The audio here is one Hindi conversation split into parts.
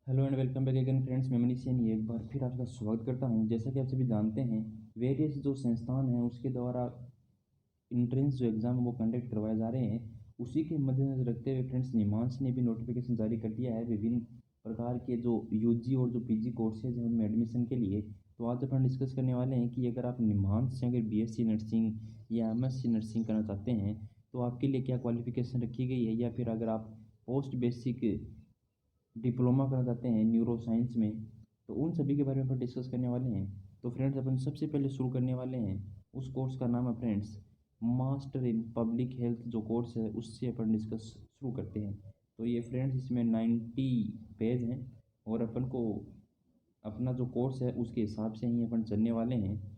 Hello and welcome back again friends. मैं मनीष सैनी एक बार फिर आपका स्वागत करता हूं। जैसा कि आप सभी जानते हैं, वेरियस जो संस्थान हैं उसके द्वारा इंट्रेंस जो एग्ज़ाम है वो कंडक्ट करवाए जा रहे हैं। उसी के मद्देनजर रखते हुए फ्रेंड्स निमांस ने भी नोटिफिकेशन जारी कर दिया है विभिन्न प्रकार के जो यूजी और जो पीजी कोर्सेज हैं उनमें एडमिशन के लिए। तो आज अपन डिस्कस करने वाले हैं कि अगर आप निमांस से अगर बीएससी नर्सिंग या एमएससी नर्सिंग करना चाहते हैं तो आपके लिए क्या क्वालिफिकेशन रखी गई है, या फिर अगर आप पोस्ट बेसिक डिप्लोमा करना चाहते हैं न्यूरो साइंस में, तो उन सभी के बारे में अपन डिस्कस करने वाले हैं। तो फ्रेंड्स अपन सबसे पहले शुरू करने वाले हैं, उस कोर्स का नाम है friends master in public health. जो कोर्स है उससे अपन डिस्कस शुरू करते हैं। तो ये फ्रेंड्स इसमें 90 पेज हैं और अपन को अपना जो कोर्स है उसके हिसाब से ही अपन चलने वाले हैं।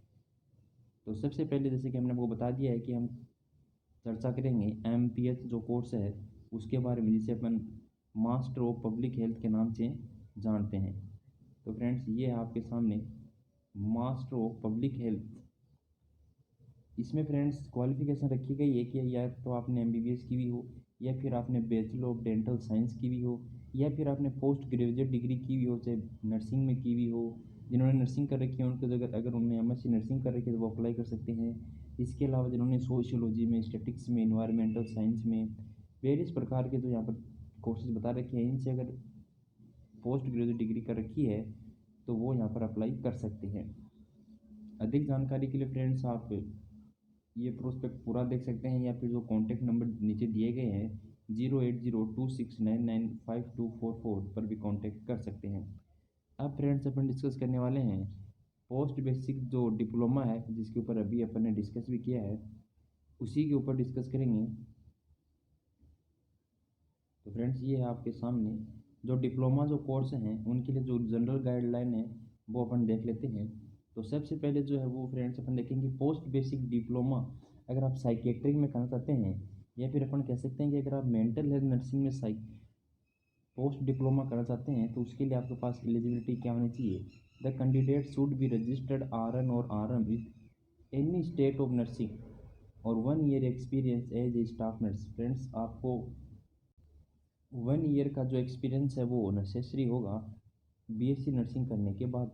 तो सबसे पहले जैसे कि हमने आपको बता दिया है कि हम चर्चा करेंगे एमपीएच जो कोर्स है उसके बारे में, जिसे अपन मास्टर ऑफ पब्लिक हेल्थ के नाम से जानते हैं। तो फ्रेंड्स ये है आपके सामने मास्टर ऑफ पब्लिक हेल्थ। इसमें फ्रेंड्स क्वालिफिकेशन रखी गई है कि या तो आपने एमबीबीएस की भी हो, या फिर आपने बैचलर ऑफ डेंटल साइंस की भी हो, या फिर आपने पोस्ट ग्रेजुएट डिग्री की भी हो, चाहे नर्सिंग में की भी हो। जिन्होंने नर्सिंग कर रखी है उनको अगर अगर उन्होंने एमएससी नर्सिंग कर रखी है तो वो अप्लाई कर सकते हैं। इसके अलावा जिन्होंने सोशियोलॉजी में, स्टैटिक्स में, इन्वायरमेंटल साइंस में वेरियस प्रकार के जो यहाँ पर कोर्सेज बता रखे हैं, इनसे अगर पोस्ट ग्रेजुएट डिग्री कर रखी है तो वो यहाँ पर अप्लाई कर सकते हैं। अधिक जानकारी के लिए फ्रेंड्स आप ये प्रोस्पेक्ट पूरा देख सकते हैं, या फिर जो कॉन्टैक्ट नंबर नीचे दिए गए हैं 08026995244 पर भी कांटेक्ट कर सकते हैं। अब फ्रेंड्स अपन डिस्कस करने वाले हैं पोस्ट बेसिक जो डिप्लोमा है, जिसके ऊपर अभी अपन ने डिस्कस भी किया है, उसी के ऊपर डिस्कस करेंगे। तो फ्रेंड्स ये है आपके सामने जो डिप्लोमा जो कोर्स हैं उनके लिए जो जनरल गाइडलाइन है वो अपन देख लेते हैं। तो सबसे पहले जो है वो फ्रेंड्स अपन देखेंगे पोस्ट बेसिक डिप्लोमा। अगर आप साइकेट्रिक में करना चाहते हैं, या फिर अपन कह सकते हैं कि अगर आप मेंटल हेल्थ नर्सिंग में पोस्ट डिप्लोमा करना चाहते हैं, तो उसके लिए आपके पास एलिजिबिलिटी क्या होनी चाहिए। The candidate should be registered RN और RM with any state of nursing और 1 year experience as a staff nurse. Friends आपको 1 ईयर का जो एक्सपीरियंस है वो नेसेसरी होगा बीएससी नर्सिंग करने के बाद।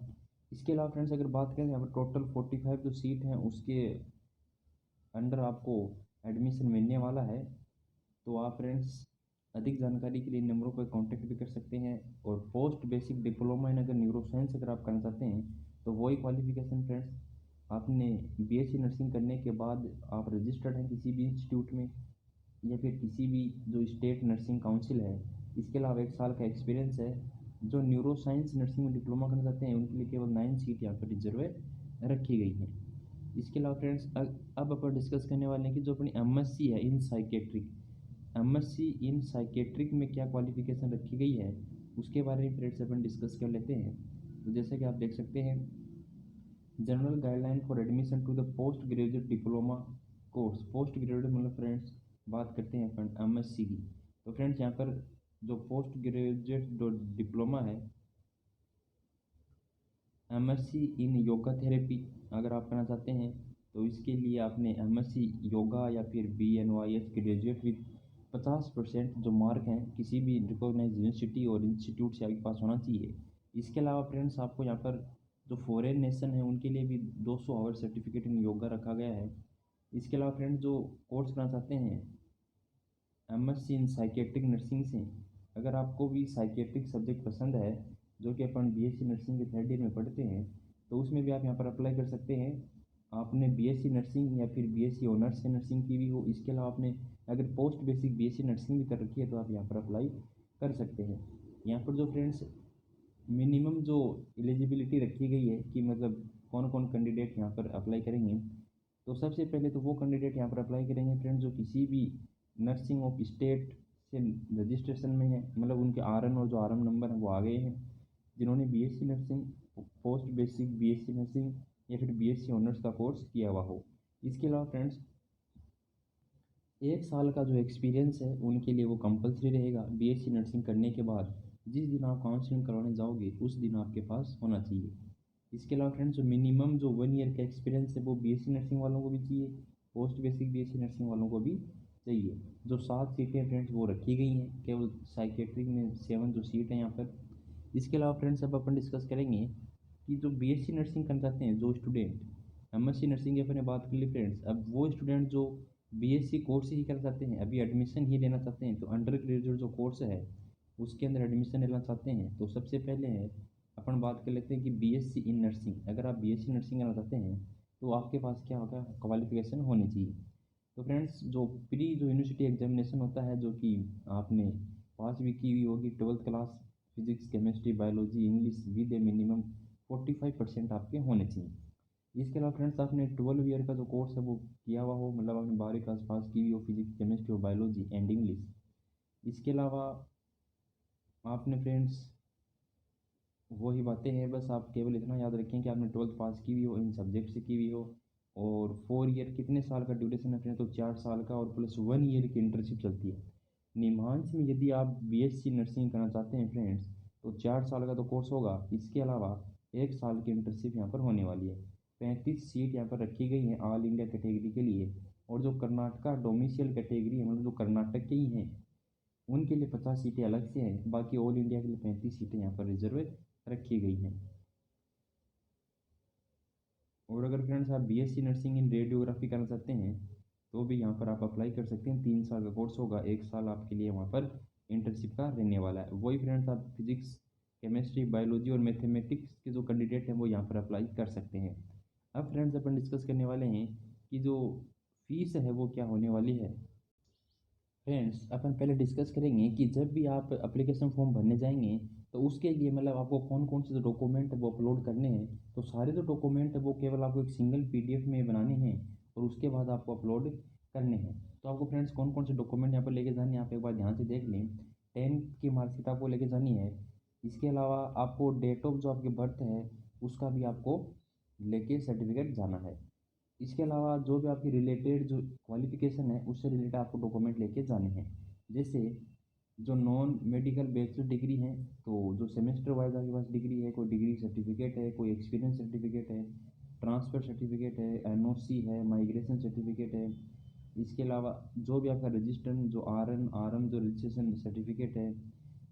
इसके अलावा फ्रेंड्स अगर बात करें यहाँ पर टोटल 45 जो सीट हैं उसके अंडर आपको एडमिशन मिलने वाला है। तो आप फ्रेंड्स अधिक जानकारी के लिए नंबरों पर कांटेक्ट भी कर सकते हैं। और पोस्ट बेसिक डिप्लोमा इन अगर न्यूरो साइंस अगर आप करना चाहते हैं तो वही क्वालिफिकेशन फ्रेंड्स, आपने बीएससी नर्सिंग करने के बाद आप रजिस्टर्ड हैं किसी भी इंस्टीट्यूट में, या फिर किसी भी जो स्टेट नर्सिंग काउंसिल है। इसके अलावा 1 साल का एक्सपीरियंस है। जो न्यूरो साइंस नर्सिंग में डिप्लोमा करना चाहते हैं उनके लिए केवल 9 सीट यहाँ पर रिजर्व रखी गई हैं। इसके अलावा फ्रेंड्स अब अपन डिस्कस करने वाले हैं कि जो अपनी एमएससी है इन साइकेट्रिक, एमएससी इन साइकेट्रिक में क्या क्वालिफिकेशन रखी गई है उसके बारे में फ्रेंड्स अपन डिस्कस कर लेते हैं। तो जैसे कि आप देख सकते हैं general guideline for admission to the post graduate diploma course. Post graduate मतलब फ्रेंड्स बात करते हैं अपन एमएससी की। तो फ्रेंड्स यहाँ पर जो पोस्ट ग्रेजुएट जो डिप्लोमा है एमएससी इन योगा थेरेपी अगर आप करना चाहते हैं, तो इसके लिए आपने एमएससी योगा या फिर बीएनवाईएस ग्रेजुएट विद 50% जो मार्क हैं किसी भी रिकॉग्नाइज यूनिवर्सिटी और इंस्टीट्यूट से आपके पास होना चाहिए। इसके अलावा फ्रेंड्स आपको यहाँ पर जो फॉरेन नेशन है उनके लिए भी 200 आवर सर्टिफिकेट इन योगा रखा गया है। इसके अलावा फ्रेंड्स जो कोर्स करना चाहते हैं एमएससी इन साइकेट्रिक नर्सिंग से, अगर आपको भी साइकेट्रिक सब्जेक्ट पसंद है जो कि अपन बीएससी नर्सिंग के 3rd ईयर में पढ़ते हैं, तो उसमें भी आप यहाँ पर अप्लाई कर सकते हैं। आपने बीएससी नर्सिंग या फिर बीएससी ऑनर्स से नर्सिंग की भी हो, इसके अलावा आपने अगर पोस्ट बेसिक बीएससी नर्सिंग भी कर रखी है तो आप यहाँ पर अप्लाई कर सकते हैं। यहाँ पर जो फ्रेंड्स मिनिमम जो एलिजिबिलिटी रखी गई है कि मतलब कौन कौन कैंडिडेट यहाँ पर अप्लाई करेंगे, तो सबसे पहले तो वो कैंडिडेट यहाँ पर अप्लाई करेंगे फ्रेंड्स जो किसी भी नर्सिंग ऑफ स्टेट से रजिस्ट्रेशन में है, मतलब उनके आरएन और जो आरएम नंबर है वो आ गए हैं, जिन्होंने BSc nursing, post basic BSc nursing या फिर बीएससी ऑनर्स का कोर्स किया हुआ हो। इसके अलावा फ्रेंड्स 1 साल का जो एक्सपीरियंस है उनके लिए वो कंपलसरी रहेगा बीएससी नर्सिंग करने के बाद। जिस दिन आप काउंसलिंग करवाने जाओगे उस दिन आपके पास होना चाहिए। इसके अलावा फ्रेंड्स जो मिनिमम जो 1 ईयर का एक्सपीरियंस है वो बीएससी नर्सिंग वालों को भी चाहिए, पोस्ट बेसिक बीएससी नर्सिंग वालों को भी चाहिए। जो 7 सीटें फ्रेंड्स वो रखी गई हैं, केवल साइकेट्रिक में 7 जो सीट है यहाँ पर इसके अलावा फ्रेंड्स अब अपन डिस्कस करेंगे कि जो बीएससी नर्सिंग करना चाहते हैं जो स्टूडेंट, एमएससी नर्सिंग की अपने बात कर ली फ्रेंड्स, अब वो स्टूडेंट जो बीएससी कोर्स ही करना चाहते हैं, अभी एडमिशन ही लेना चाहते हैं, तो अंडर ग्रेजुएट जो कोर्स है उसके अंदर एडमिशन लेना चाहते हैं, तो सबसे पहले है अपन बात कर लेते हैं कि बीएससी इन नर्सिंग। अगर आप बीएससी नर्सिंग करना चाहते हैं तो आपके पास क्या होगा, क्वालिफिकेशन होनी चाहिए। तो फ्रेंड्स जो प्री जो यूनिवर्सिटी एग्जामिनेशन होता है, जो कि आपने पास भी की हुई होगी 12th class, physics chemistry biology English with A minimum 45% आपके होने चाहिए। इसके अलावा फ्रेंड्स आपने 12 ईयर का जो कोर्स है वो किया हुआ हो, मतलब आपने 12वीं क्लास पास की हुई हो फिजिक्स केमिस्ट्री और बायोलॉजी एंड इंग्लिश। इसके अलावा आपने फ्रेंड्स वही बातें हैं, बस आप केवल इतना याद रखें कि आपने 12th पास की हुई हो, इन सब्जेक्ट से की हुई हो, और 4 ईयर कितने साल का ड्यूरेशन है फ्रेंड्स, तो 4 साल का, और प्लस 1 ईयर की इंटर्नशिप चलती है। निमांस में यदि आप बीएससी नर्सिंग करना चाहते हैं फ्रेंड्स तो 4 साल का तो कोर्स होगा, इसके अलावा 1 साल की इंटर्नशिप यहाँ पर होने वाली है। 35 सीट यहाँ पर रखी गई हैं ऑल इंडिया कैटेगरी के लिए, और जो कर्नाटका डोमिशियल कैटेगरी है, मतलब जो कर्नाटक के ही हैं, उनके लिए 50 सीटें अलग से हैं, बाकी ऑल इंडिया के लिए 35 सीटें यहाँ पर रिजर्व रखी गई हैं। और अगर फ्रेंड्स आप बीएससी नर्सिंग इन रेडियोग्राफी करना चाहते हैं तो भी यहाँ पर आप अप्लाई कर सकते हैं। 3 साल का कोर्स होगा, 1 साल आपके लिए वहाँ पर इंटर्नशिप का रहने वाला है। वही फ्रेंड्स आप फिजिक्स केमिस्ट्री बायोलॉजी और मैथमेटिक्स के जो कैंडिडेट हैं वो यहाँ पर अप्लाई कर सकते हैं। अब फ्रेंड्स अपन डिस्कस करने वाले हैं कि जो फीस है वो क्या होने वाली है। फ्रेंड्स अपन पहले डिस्कस करेंगे कि जब भी आप एप्लीकेशन फॉर्म भरने जाएंगे तो उसके लिए मतलब आपको कौन कौन से जो डॉक्यूमेंट है वो अपलोड करने हैं। तो सारे जो डॉक्यूमेंट है वो केवल आपको एक सिंगल पीडीएफ में बनाने हैं और उसके बाद आपको अपलोड करने हैं। तो आपको फ्रेंड्स कौन कौन से डॉक्यूमेंट यहाँ पर लेके जाने हैं आप एक बार ध्यान से देख लें। 10th की मार्कशीट आपको लेके जानी है। इसके अलावा आपको डेट ऑफ जो आपके बर्थ है उसका भी आपको लेके सर्टिफिकेट जाना है। इसके अलावा जो भी आपकी रिलेटेड जो क्वालिफिकेशन है उससे रिलेटेड आपको डॉक्यूमेंट लेके जाने हैं। जैसे जो नॉन मेडिकल बैचलर डिग्री है तो जो सेमेस्टर वाइज आपके पास डिग्री है, कोई डिग्री सर्टिफिकेट है, कोई एक्सपीरियंस सर्टिफिकेट है, ट्रांसफ़र सर्टिफिकेट है, एनओसी है, माइग्रेशन सर्टिफिकेट है। इसके अलावा जो भी आपका रजिस्ट्रेशन जो आर एम जो रजिस्ट्रेशन सर्टिफिकेट है,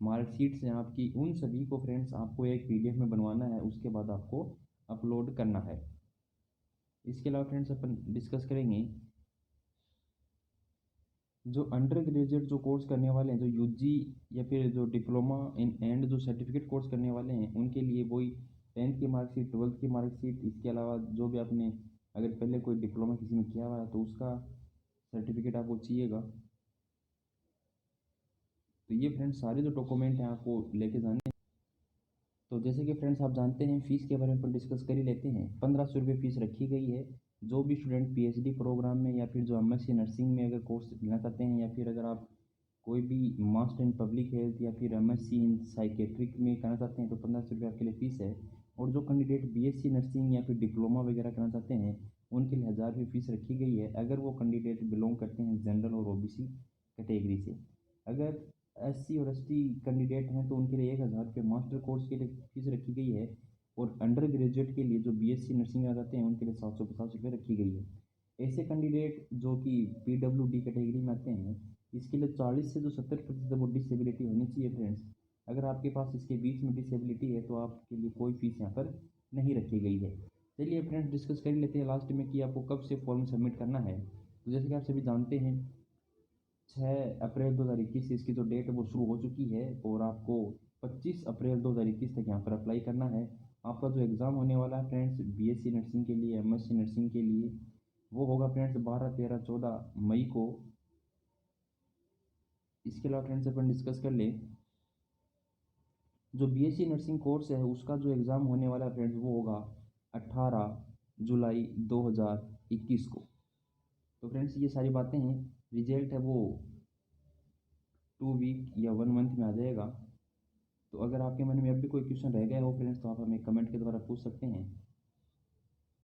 मार्कशीट्स हैं आपकी, उन सभी को फ्रेंड्स आपको एक पीडीएफ में बनवाना है, उसके बाद आपको अपलोड करना है। इसके अलावा फ्रेंड्स अपन डिस्कस करेंगे जो अंडर ग्रेजुएट जो कोर्स करने वाले हैं, जो यूजी या फिर जो डिप्लोमा इन एंड जो सर्टिफिकेट कोर्स करने वाले हैं, उनके लिए वही 10th की मार्कशीट 12th की मार्कशीट, इसके अलावा जो भी आपने अगर पहले कोई डिप्लोमा किसी में किया हुआ है तो उसका सर्टिफिकेट आपको चाहिएगा। तो ये फ्रेंड्स सारे जो डॉक्यूमेंट हैं आपको लेके जाने हैं। तो जैसे कि फ्रेंड्स आप जानते हैं फ़ीस के बारे में अपन डिस्कस कर ही लेते हैं। 1500 रुपये फ़ीस रखी गई है। जो भी स्टूडेंट पीएचडी प्रोग्राम में या फिर जो एमएससी नर्सिंग में अगर कोर्स लेना चाहते हैं, या फिर अगर आप कोई भी मास्टर इन पब्लिक हेल्थ या फिर एमएससी इन साइकेट्रिक में करना चाहते हैं तो 1500 रुपये आपके लिए फ़ीस है। और जो कैंडिडेट बीएससी नर्सिंग या फिर डिप्लोमा वगैरह करना चाहते हैं उनके लिए 1000 रुपये फ़ीस रखी गई है, अगर वो कैंडिडेट बिलोंग करते हैं जनरल और ओबीसी कैटेगरी से। अगर एससी और एसटी कैंडिडेट हैं तो उनके लिए 1000 रुपये मास्टर कोर्स के लिए फीस रखी गई है। और अंडर ग्रेजुएट के लिए जो बीएससी नर्सिंग आ जाते हैं उनके लिए 750 रुपये रखी गई है। ऐसे कैंडिडेट जो कि पीडब्ल्यूडी कैटेगरी में आते हैं, इसके लिए 40 से जो 70% वो डिसेबिलिटी होनी चाहिए फ्रेंड्स। अगर आपके पास इसके बीच में डिसेबिलिटी है तो आपके लिए कोई फीस यहाँ पर नहीं रखी गई है। चलिए फ्रेंड्स डिस्कस कर लेते हैं लास्ट में कि आपको कब से फॉर्म सबमिट करना है। तो जैसे कि आप सभी जानते हैं 6 अप्रैल 2021 से इसकी जो डेट है वो शुरू हो चुकी है, और आपको 25 अप्रैल 2021 तक यहाँ पर अप्लाई करना है। आपका जो एग्ज़ाम होने वाला है फ्रेंड्स बीएससी नर्सिंग के लिए, एमएससी नर्सिंग के लिए, वो होगा फ्रेंड्स 12, 13, 14 मई को। इसके अलावा फ्रेंड्स अपन डिस्कस कर लें जो बीएससी नर्सिंग कोर्स है उसका जो एग्ज़ाम होने वाला है फ्रेंड्स वो होगा 18 जुलाई 2021 को। तो फ्रेंड्स ये सारी बातें हैं। रिजल्ट है वो 2 वीक या 1 मंथ में आ जाएगा। तो अगर आपके मन में अब भी कोई क्वेश्चन रह गया हो फ्रेंड्स तो आप हमें कमेंट के द्वारा पूछ सकते हैं।